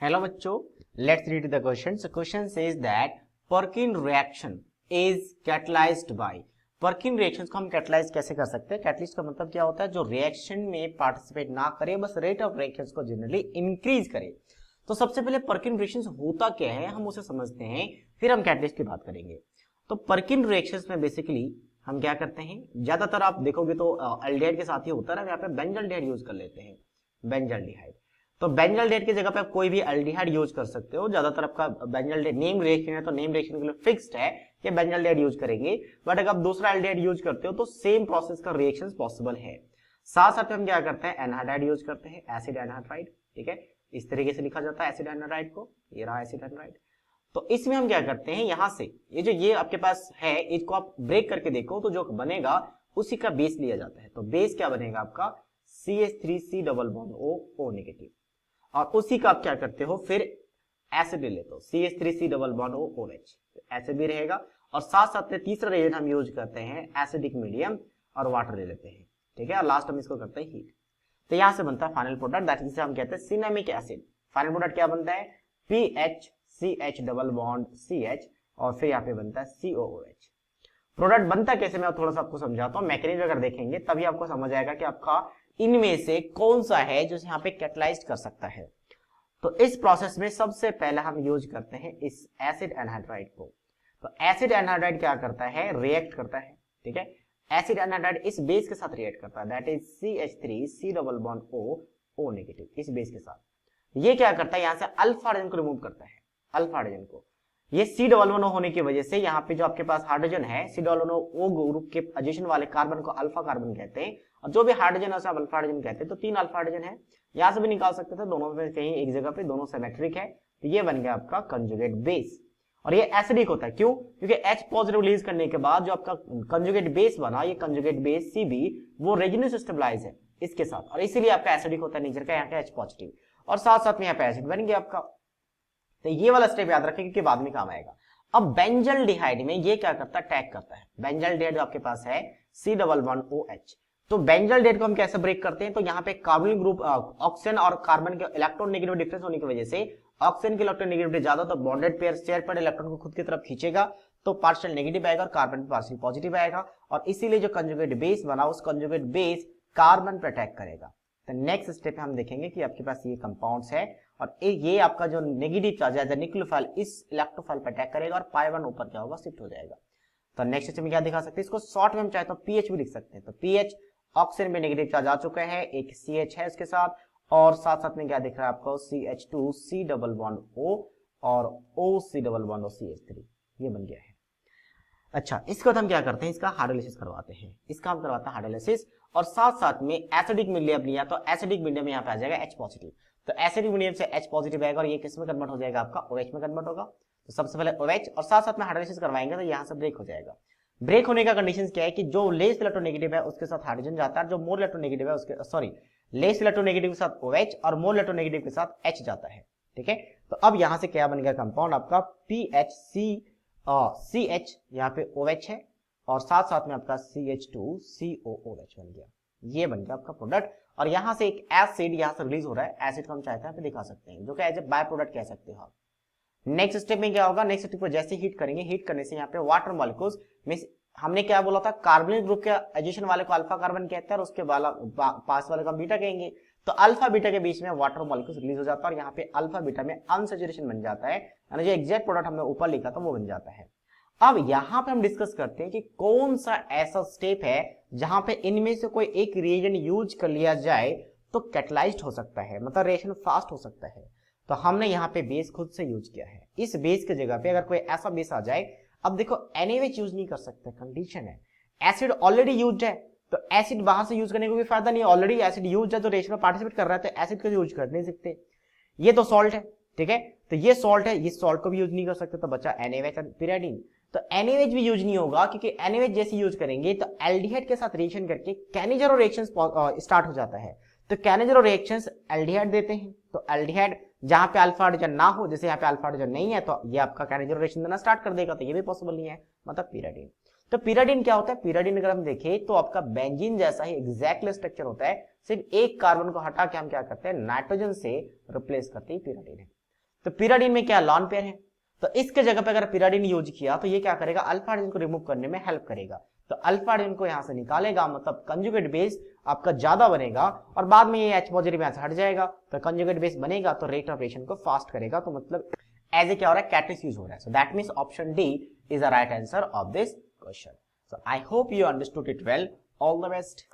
Hello बच्चों, let's read the question. Question says that Perkin reaction is catalysed by. Perkin reactions को हम catalyse कैसे कर सकते हैं? कैटलिस्ट का मतलब क्या होता है? जो रिएक्शन में पार्टिसिपेट ना करे, बस रेट ऑफ रिएक्शंस को जनरली इंक्रीज करे. तो सबसे पहले पर्किन रिएक्शंस होता क्या है हम उसे समझते हैं, फिर हम कैटलिस्ट की बात करेंगे. तो पर्किन रिएक्शंस में बेसिकली हम क्या करते हैं, ज्यादातर आप देखोगे तो एल्डिहाइड के साथ ही होता है ना, यहाँ पे बेंजल्डिहाइड यूज कर लेते हैं. बेंजल्डिहाइड, तो बेंजल्डेट की जगह पे आप कोई भी एल्डिहाइड यूज कर सकते हो. ज्यादातर आपका बेंजल्डेट नेम रिएक्शन है तो नेम रिएक्शन के लिए फिक्स्ड है कि बेंजल्डेट यूज करेंगे. बट अगर आप दूसरा एल्डिहाइड यूज करते हो तो सेम प्रोसेस का रिएक्शन पॉसिबल है. साथ साथ में हम क्या करते हैं, एनहाइड्राइड यूज करते हैं, एसिड एनहाइड्राइड. ठीक है, इस तरीके से लिखा जाता है एसिड एनहाइड्राइड को. ये रहा एसिड एनहाइड्राइड. तो इसमें हम क्या करते हैं, यहां से ये आपके पास है, इसको आप ब्रेक करके देखो तो जो बनेगा उसी का बेस लिया जाता है. तो बेस क्या बनेगा आपका, CH3C double bond O negative. और उसी का आप क्या करते हो, फिर एसिड ले लेते हो, CH3C double bond OH. Acid भी रहेगा. और साथ साथ में तीसरा रिएजेंट हम यूज करते हैं एसिडिक मीडियम और वाटर ले लेते हैं. ठीक है, और लास्ट हम इसको करते हैं हीट. तो यहां से बनता है फाइनल प्रोडक्ट, दैट जिसे हम कहते हैं सिनेमिक एसिड. फाइनल प्रोडक्ट क्या बनता है, PHCH डबल बॉन्ड CH और फिर यहाँ पे बनता है COOH. प्रोडक्ट बनता कैसे, मैं थोड़ा सा आपको समझाता हूँ. मैकेनिज्म अगर देखेंगे तभी आपको समझ आएगा कि आपका इनमें से कौन सा है जो यहाँ पे कैटलाइज कर सकता है. तो इस प्रोसेस में सबसे पहले हम यूज करते हैं इस एसिड एनहाइड्राइड को. तो एसिड एनहाइड्राइड क्या करता है, रिएक्ट करता है. ठीक है, एसिड एनहाइड्राइड इस बेस के साथ रिएक्ट करता है, that is CH3C double bond O negative. इस बेस के साथ ये क्या करता है, यहां से अल्फा हाइड्रोजन को रिमूव करता है. अल्फा हाइड्रोजन को, ये C डबल बॉन्ड O होने की वजह से यहाँ पे जो आपके पास हाइड्रोजन है, C double bond O group के एडिशन वाले कार्बन को अल्फा कार्बन कहते हैं, और जो भी हाइड्रोजन है उसे आप अल्फा हाइड्रोजन कहते हैं. तो 3 अल्फा हाइड्रोजन है, यहां से भी निकाल सकते थे, दोनों में कहीं एक जगह पे दोनों सिमेट्रिक है. तो ये बन गया आपका कंजुगेट बेस. और ये एसिडिक होता है, क्यों? क्योंकि H पॉजिटिव रिलीज करने के बाद जो आपका कंजुगेट बेस बना, ये कंजुगेट बेस CB वो रेजिड्यू स्टेबलाइज है इसके साथ, और इसीलिए आपका एसिडिक होता है नेचर का, यहाँ का H पॉजिटिव. और साथ साथ में यहाँ पे एसिड बन गया आपका. तो ये वाला स्टेप याद रखें क्योंकि बाद में काम आएगा. अब बेंजल्डिहाइड में ये क्या करता है, टैग करता है. बेंजल्डिहाइड आपके पास है C डबल बॉन्ड OH. तो बेंजल्डेट को हम कैसे ब्रेक करते हैं, तो यहाँ पे कार्बोनिल ग्रुप ऑक्सीजन और कार्बन के इलेक्ट्रॉन नेगेटिव डिफरेंस होने की वजह से ऑक्सीजन के इलेक्ट्रॉन नेगेटिविटी ज्यादा, तो बॉन्डेड पेयर शेयर पर इलेक्ट्रॉन को खुद की तरफ खींचेगा, तो पार्शियल नेगेटिव आएगा और कार्बन पे पार्शियल पॉजिटिव आएगा. और इसीलिए जो कंजुगेट बेस बना, उस कंजुगेट बेस कार्बन पर अटैक करेगा. तो नेक्स्ट स्टेप हम देखेंगे कि आपके पास ये कंपाउंड्स है और ये आपका जो नेगेटिव चार्ज है न्यूक्लियोफाइल इस इलेक्ट्रोफाइल पर अटैक करेगा और पाई 1 ऊपर क्या होगा, शिफ्ट हो जाएगा. तो नेक्स्ट स्टेप में क्या दिखा सकते हैं, इसको शॉर्ट में हम चाहे तो पीएच भी लिख सकते हैं. तो पीएच ऑक्सीजन में नेगेटिव चार्ज आ चुका है, एक CH है इसके साथ, और साथ साथ में क्या दिख रहा है आपको, CH2C डबल बॉन्ड O और OC double bond O CH3. ये बन गया है. अच्छा, इसके बाद हम क्या करते हैं, इसका हाइड्रोलाइसिस करवाते हैं. इसका हम करवाते हैं हाइड्रोलाइसिस, और साथ साथ में एसिडिक मीडियम लिया तो एसिडिक मीडियम यहाँ पे आ जाएगा H पॉजिटिव. तो एसिडिक मीडियम से H पॉजिटिव आएगा और ये किस में कन्वर्ट हो जाएगा, आपका OH में कन्वर्ट होगा. तो सबसे पहले OH और साथ साथ में हाइड्रोलाइसिस करवाएंगे तो यहाँ से ब्रेक हो जाएगा. ब्रेक होने का कंडीशन क्या है कि जो लेस इलेक्ट्रोनेगेटिव है उसके साथ हाइड्रोजन जाता है, जो मोर इलेक्ट्रोनेगेटिव है उसके लेस इलेक्ट्रोनेगेटिव के साथ OH और मोर इलेक्ट्रोनेगेटिव के साथ H जाता है. ठीक है, तो अब यहां से क्या बन गया कंपाउंड आपका CH यहाँ पे OH है और साथ साथ में आपका CH2COOH बन गया. ये बन गया आपका प्रोडक्ट. और यहां से एक एसिड यहां से रिलीज हो रहा है, एसिड को हम चाहते हैं दिखा सकते हैं, जो कि एज ए बाय प्रोडक्ट कह सकते हो आप. नेक्स्ट स्टेप में क्या होगा, नेक्स्ट स्टेप को जैसे हीट करेंगे, हीट करने से यहाँ पे वाटर मॉलिक्यूल्स में हमने क्या बोला था, कार्बोनिल ग्रुप के एडिशन वाले को अल्फा कार्बन कहते हैं और उसके पास वाले को बीटा कहेंगे. तो अल्फा बीटा के बीच में वाटर मॉलिक्यूल्स रिलीज हो जाता है और यहाँ पे अल्फा बीटा में अनसैचुरेशन बन जाता है, यानी जो एग्जैक्ट प्रोडक्ट हमने ऊपर लिखा था वो बन जाता है. अब यहाँ पे हम डिस्कस करते हैं कि कौन सा ऐसा स्टेप है जहां पे इनमें से कोई एक रिएजेंट यूज कर लिया जाए तो कैटलाइज्ड हो सकता है, मतलब रिएक्शन फास्ट हो सकता है. तो हमने यहाँ पे बेस खुद से यूज किया है. इस बेस की जगह पे अगर कोई ऐसा बेस आ जाए, अब देखो NaOH यूज नहीं कर सकते, कंडीशन है. एसिड ऑलरेडी यूज है तो एसिड बाहर से यूज करने को भी फायदा नहीं है, ऑलरेडी एसिड यूज है तो रिएक्शन में पार्टिसिपेट कर रहा है, तो एसिड को यूज कर नहीं सकते. ये तो सॉल्ट है. ठीक है, तो ये सॉल्ट है, इस सॉल्ट को भी यूज नहीं कर सकते, तो बचा NaOH और पिरियडिन. तो NaOH भी यूज नहीं होगा क्योंकि NaOH जैसे यूज करेंगे तो एल्डिहाइड के साथ रिएक्शन करके कैनेजरो रिएक्शन स्टार्ट हो जाता है. तो कैनेजरो रिएक्शंस एल्डिहाइड देते हैं. तो एल्डिहाइड जहां पे अल्फा हाइड्रोजन ना हो, जैसे यहाँ पे अल्फा हाइड्रोजन नहीं है, तो ये आपका कैनेजरो रिएक्शन देना स्टार्ट कर देगा. तो ये भी पॉसिबल नहीं है, मतलब पिरियडिन. तो पिरियडिन क्या होता है, पिरियडिन अगर हम देखें तो आपका बेंजीन जैसा ही एग्जैक्टली स्ट्रक्चर होता है, सिर्फ एक कार्बन को हटा के हम क्या करते हैं, नाइट्रोजन से रिप्लेस करते हैं, पिरियडिन है. तो पिराडीन में क्या लॉन पेयर है, तो इसके जगह पे अगर पिराडीन यूज किया तो ये क्या करेगा, अल्फा हाइड्रोजन को रिमूव करने में हेल्प करेगा। तो अल्फा हाइड्रोजन को यहां से निकालेगा, मतलब कंजुगेट बेस आपका ज्यादा बनेगा और बाद में ये H पॉजिटिव यहां से हट जाएगा, तो कंजुगेट बेस बनेगा तो रेट ऑफ रिएक्शन को फास्ट करेगा। तो मतलब एज ए क्या हो रहा है, कैटलिस्ट यूज हो रहा है। So that means option D is the right answer of this question. So I hope you understood it well. All the best.